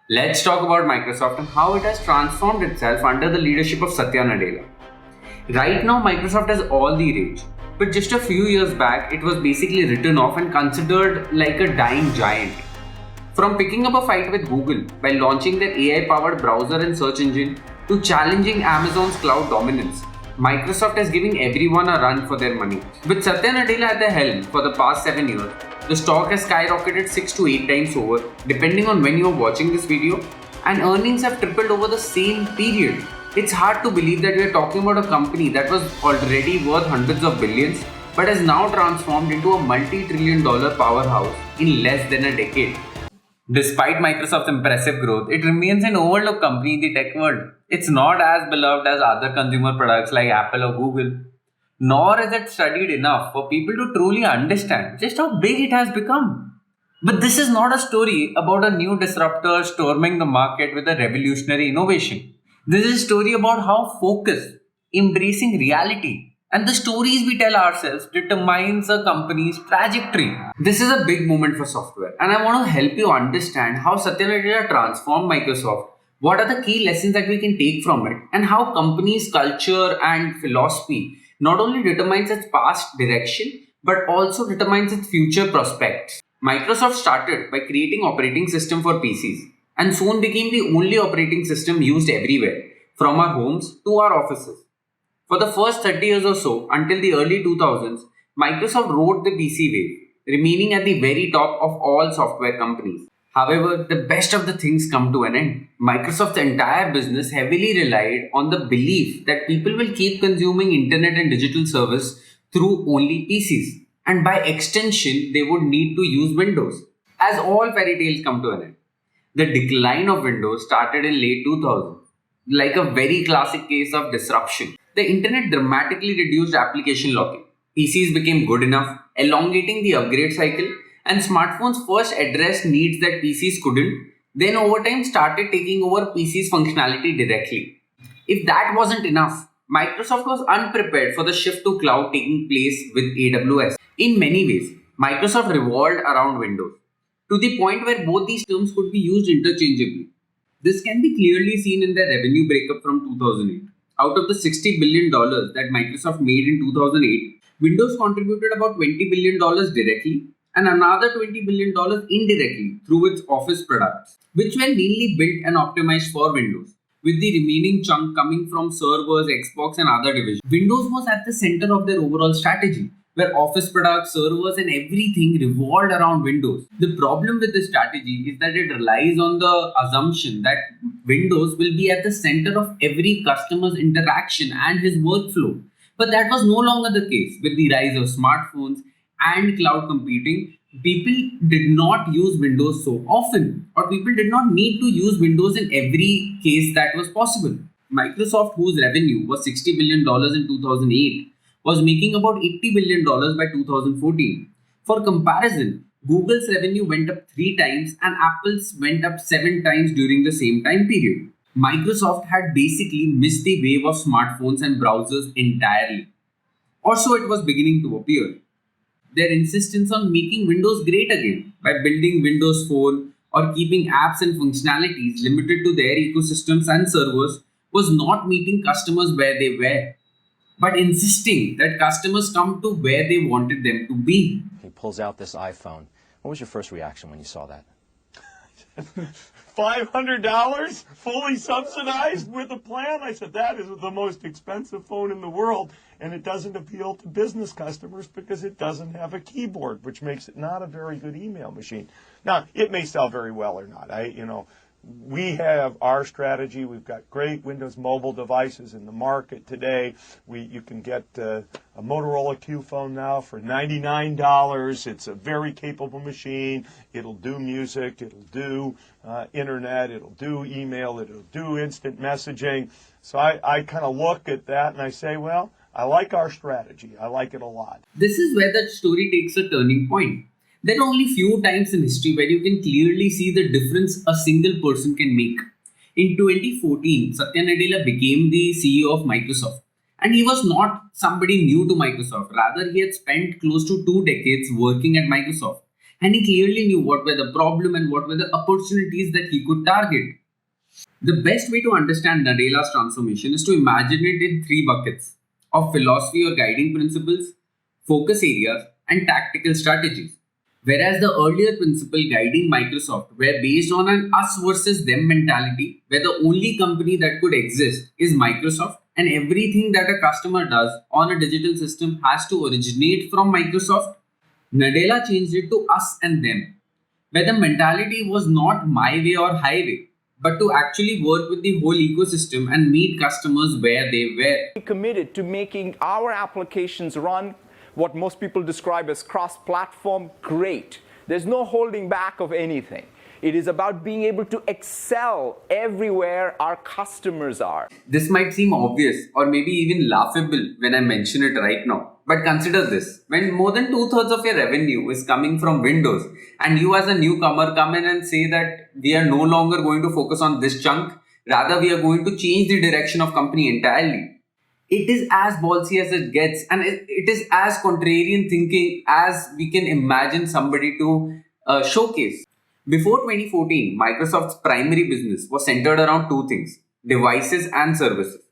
Let's talk about Microsoft and how it has transformed itself under the leadership of Satya Nadella. Right now, Microsoft has all the rage, but just a few years back, it was basically written off and considered like a dying giant. From picking up a fight with Google by launching their AI-powered browser and search engine to challenging Amazon's cloud dominance, Microsoft is giving everyone a run for their money. With Satya Nadella at the helm for the past 7 years, the stock has skyrocketed 6 to 8 times over, depending on when you are watching this video, and earnings have tripled over the same period. It's hard to believe that we are talking about a company that was already worth hundreds of billions, but has now transformed into a multi-trillion-dollar powerhouse in less than a decade. Despite Microsoft's impressive growth, it remains an overlooked company in the tech world. It's not as beloved as other consumer products like Apple or Google, nor is it studied enough for people to truly understand just how big it has become. But this is not a story about a new disruptor storming the market with a revolutionary innovation. This is a story about how focus, embracing reality, and the stories we tell ourselves determines a company's trajectory. This is a big moment for software, and I want to help you understand how Satya Nadella transformed Microsoft, what are the key lessons that we can take from it, and how companies' culture and philosophy not only determines its past direction but also determines its future prospects. Microsoft started by creating operating system for PCs and soon became the only operating system used everywhere, from our homes to our offices. For the first 30 years or so, until the early 2000s, Microsoft rode the PC wave, remaining at the very top of all software companies. However, the best of the things come to an end. Microsoft's entire business heavily relied on the belief that people will keep consuming internet and digital service through only PCs, and by extension, they would need to use Windows. As all fairy tales come to an end, the decline of Windows started in late 2000, like a very classic case of disruption. The internet dramatically reduced application locking. PCs became good enough, elongating the upgrade cycle, and smartphones first addressed needs that PCs couldn't, then over time started taking over PCs' functionality directly. If that wasn't enough, Microsoft was unprepared for the shift to cloud taking place with AWS. In many ways, Microsoft revolved around Windows, to the point where both these terms could be used interchangeably. This can be clearly seen in their revenue breakup from 2008. Out of the $60 billion that Microsoft made in 2008, Windows contributed about $20 billion directly and another $20 billion indirectly through its Office products, which were mainly built and optimized for Windows, with the remaining chunk coming from servers, Xbox, and other divisions. Windows was at the center of their overall strategy, where Office products, servers, and everything revolved around Windows. The problem with this strategy is that it relies on the assumption that Windows will be at the center of every customer's interaction and his workflow. But that was no longer the case. With the rise of smartphones and cloud computing, people did not use Windows so often, or people did not need to use Windows in every case that was possible. Microsoft, whose revenue was $60 billion in 2008, was making about $80 billion by 2014. For comparison, Google's revenue went up 3 times and Apple's went up 7 times during the same time period. Microsoft had basically missed the wave of smartphones and browsers entirely, or so it was beginning to appear. Their insistence on making Windows great again by building Windows Phone or keeping apps and functionalities limited to their ecosystems and servers was not meeting customers where they were, but insisting that customers come to where they wanted them to be. He pulls out this iPhone. What was your first reaction when you saw that? $500 fully subsidized with a plan? I said, that is the most expensive phone in the world, and it doesn't appeal to business customers because it doesn't have a keyboard, which makes it not a very good email machine. Now, it may sell very well or not. We have our strategy. We've got great Windows mobile devices in the market today. You can get a Motorola Q phone now for $99. It's a very capable machine. It'll do music. It'll do internet. It'll do email. It'll do instant messaging. So I kind of look at that and I say, well, I like our strategy. I like it a lot. This is where the story takes a turning point. There are only few times in history where you can clearly see the difference a single person can make. In 2014, Satya Nadella became the CEO of Microsoft. And he was not somebody new to Microsoft. Rather, he had spent close to 2 decades working at Microsoft. And he clearly knew what were the problem and what were the opportunities that he could target. The best way to understand Nadella's transformation is to imagine it in three buckets of philosophy or guiding principles, focus areas, and tactical strategies. Whereas the earlier principle guiding Microsoft were based on an us versus them mentality, where the only company that could exist is Microsoft, and everything that a customer does on a digital system has to originate from Microsoft. Nadella changed it to us and them, where the mentality was not my way or highway, but to actually work with the whole ecosystem and meet customers where they were. Committed to making our applications run what most people describe as cross-platform great. There's no holding back of anything. It is about being able to excel everywhere our customers are. This might seem obvious or maybe even laughable when I mention it right now. But consider this, when more than 2/3 of your revenue is coming from Windows and you as a newcomer come in and say that we are no longer going to focus on this chunk, rather we are going to change the direction of company entirely. It is as ballsy as it gets, and it is as contrarian thinking as we can imagine somebody to showcase. Before 2014, Microsoft's primary business was centered around two things: devices and services.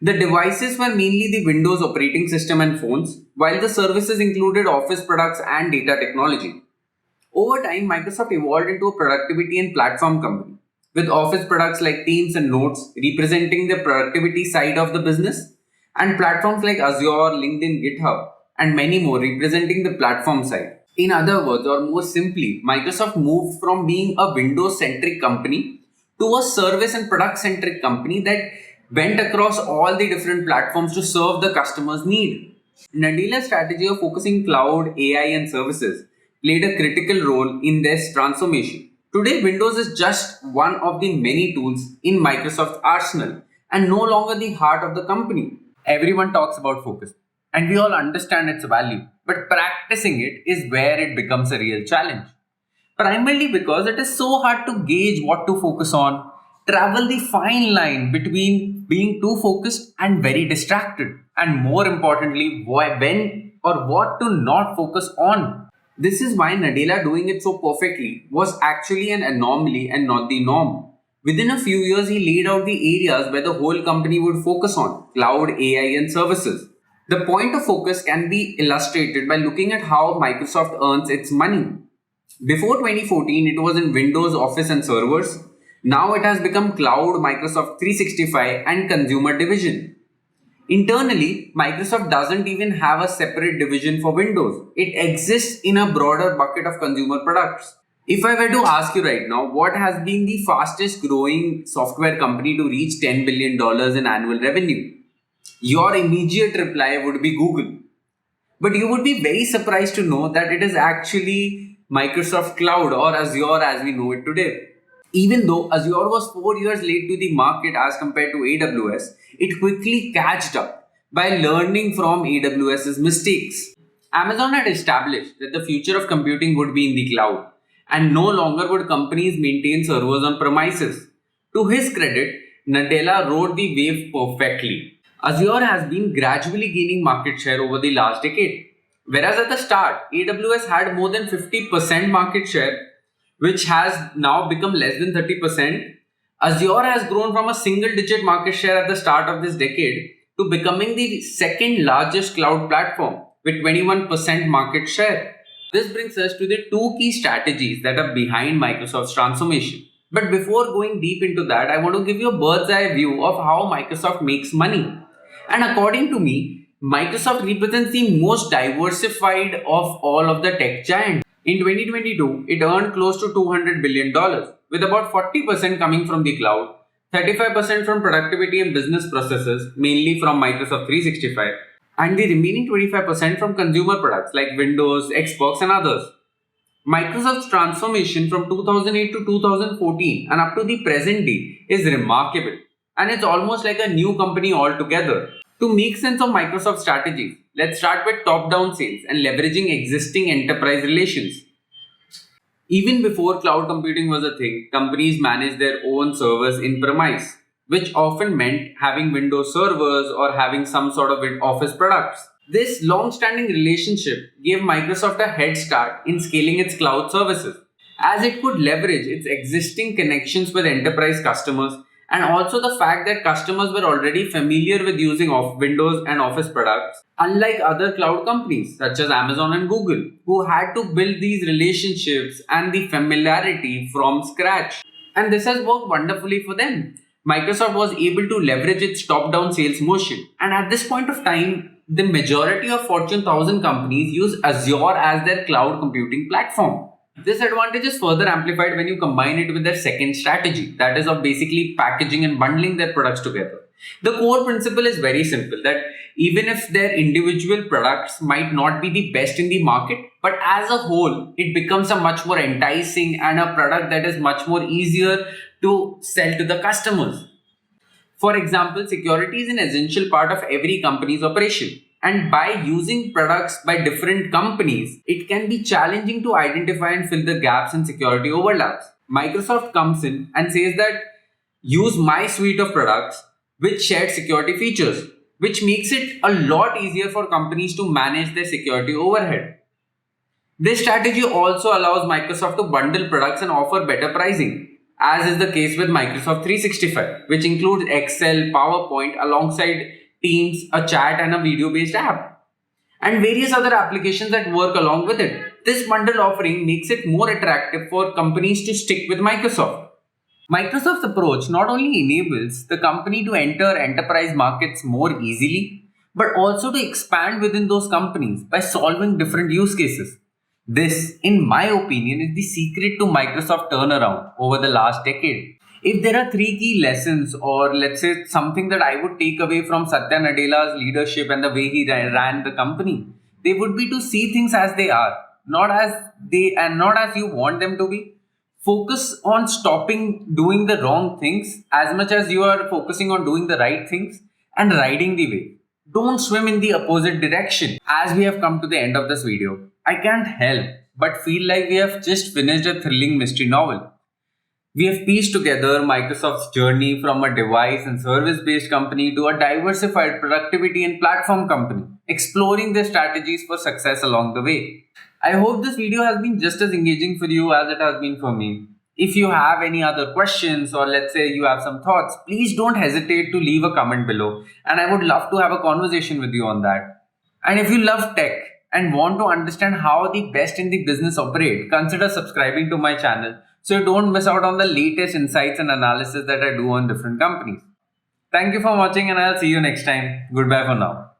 The devices were mainly the Windows operating system and phones, while the services included Office products and data technology. Over time, Microsoft evolved into a productivity and platform company, with Office products like Teams and Notes representing the productivity side of the business, and platforms like Azure, LinkedIn, GitHub, and many more representing the platform side. In other words, or more simply, Microsoft moved from being a Windows-centric company to a service and product-centric company that went across all the different platforms to serve the customer's need. Nadella's strategy of focusing cloud, AI, and services played a critical role in this transformation. Today, Windows is just one of the many tools in Microsoft's arsenal and no longer the heart of the company. Everyone talks about focus, and we all understand its value, but practicing it is where it becomes a real challenge. Primarily because it is so hard to gauge what to focus on, travel the fine line between being too focused and very distracted, and more importantly, when or what to not focus on. This is why Nadella doing it so perfectly was actually an anomaly and not the norm. Within a few years, he laid out the areas where the whole company would focus on: cloud, AI, and services. The point of focus can be illustrated by looking at how Microsoft earns its money. Before 2014, it was in Windows, Office, and servers. Now it has become Cloud, Microsoft 365, and Consumer Division. Internally, Microsoft doesn't even have a separate division for Windows. It exists in a broader bucket of consumer products. If I were to ask you right now, what has been the fastest growing software company to reach $10 billion in annual revenue? Your immediate reply would be Google. But you would be very surprised to know that it is actually Microsoft Cloud, or Azure as we know it today. Even though Azure was 4 years late to the market as compared to AWS, it quickly catched up by learning from AWS's mistakes. Amazon had established that the future of computing would be in the cloud, and no longer would companies maintain servers on premises. To his credit, Nadella rode the wave perfectly. Azure has been gradually gaining market share over the last decade. Whereas at the start, AWS had more than 50% market share, which has now become less than 30%. Azure has grown from a single digit market share at the start of this decade to becoming the second largest cloud platform with 21% market share. This brings us to the two key strategies that are behind Microsoft's transformation. But before going deep into that, I want to give you a bird's eye view of how Microsoft makes money. And according to me, Microsoft represents the most diversified of all of the tech giants. In 2022, it earned close to $200 billion, with about 40% coming from the cloud, 35% from productivity and business processes, mainly from Microsoft 365, and the remaining 25% from consumer products like Windows, Xbox, and others. Microsoft's transformation from 2008 to 2014 and up to the present day is remarkable, and it's almost like a new company altogether. To make sense of Microsoft's strategies, let's start with top-down sales and leveraging existing enterprise relations. Even before cloud computing was a thing, companies managed their own servers in-premise, which often meant having Windows servers or having some sort of Office products. This long-standing relationship gave Microsoft a head start in scaling its cloud services, as it could leverage its existing connections with enterprise customers and also the fact that customers were already familiar with using Windows and Office products, unlike other cloud companies such as Amazon and Google, who had to build these relationships and the familiarity from scratch. And this has worked wonderfully for them. Microsoft was able to leverage its top-down sales motion. And at this point of time, the majority of Fortune 1000 companies use Azure as their cloud computing platform. This advantage is further amplified when you combine it with their second strategy, that is of basically packaging and bundling their products together. The core principle is very simple, that even if their individual products might not be the best in the market, but as a whole, it becomes a much more enticing and a product that is much more easier to sell to the customers. For example, security is an essential part of every company's operation. And by using products by different companies, it can be challenging to identify and fill the gaps in security overlaps. Microsoft comes in and says that use my suite of products with shared security features, which makes it a lot easier for companies to manage their security overhead. This strategy also allows Microsoft to bundle products and offer better pricing, as is the case with Microsoft 365, which includes Excel, PowerPoint alongside Teams, a chat and a video-based app, and various other applications that work along with it. This bundle offering makes it more attractive for companies to stick with Microsoft. Microsoft's approach not only enables the company to enter enterprise markets more easily, but also to expand within those companies by solving different use cases. This, in my opinion, is the secret to Microsoft turnaround over the last decade. If there are three key lessons, or let's say something that I would take away from Satya Nadella's leadership and the way he ran the company, they would be to see things as they are, not as you want them to be. Focus on stopping doing the wrong things as much as you are focusing on doing the right things and riding the wave. Don't swim in the opposite direction. As we have come to the end of this video, I can't help but feel like we have just finished a thrilling mystery novel. We have pieced together Microsoft's journey from a device and service based company to a diversified productivity and platform company, exploring their strategies for success along the way. I hope this video has been just as engaging for you as it has been for me. If you have any other questions, or let's say you have some thoughts, please don't hesitate to leave a comment below, and I would love to have a conversation with you on that. And if you love tech and want to understand how the best in the business operate, consider subscribing to my channel so you don't miss out on the latest insights and analysis that I do on different companies. Thank you for watching, and I'll see you next time. Goodbye for now.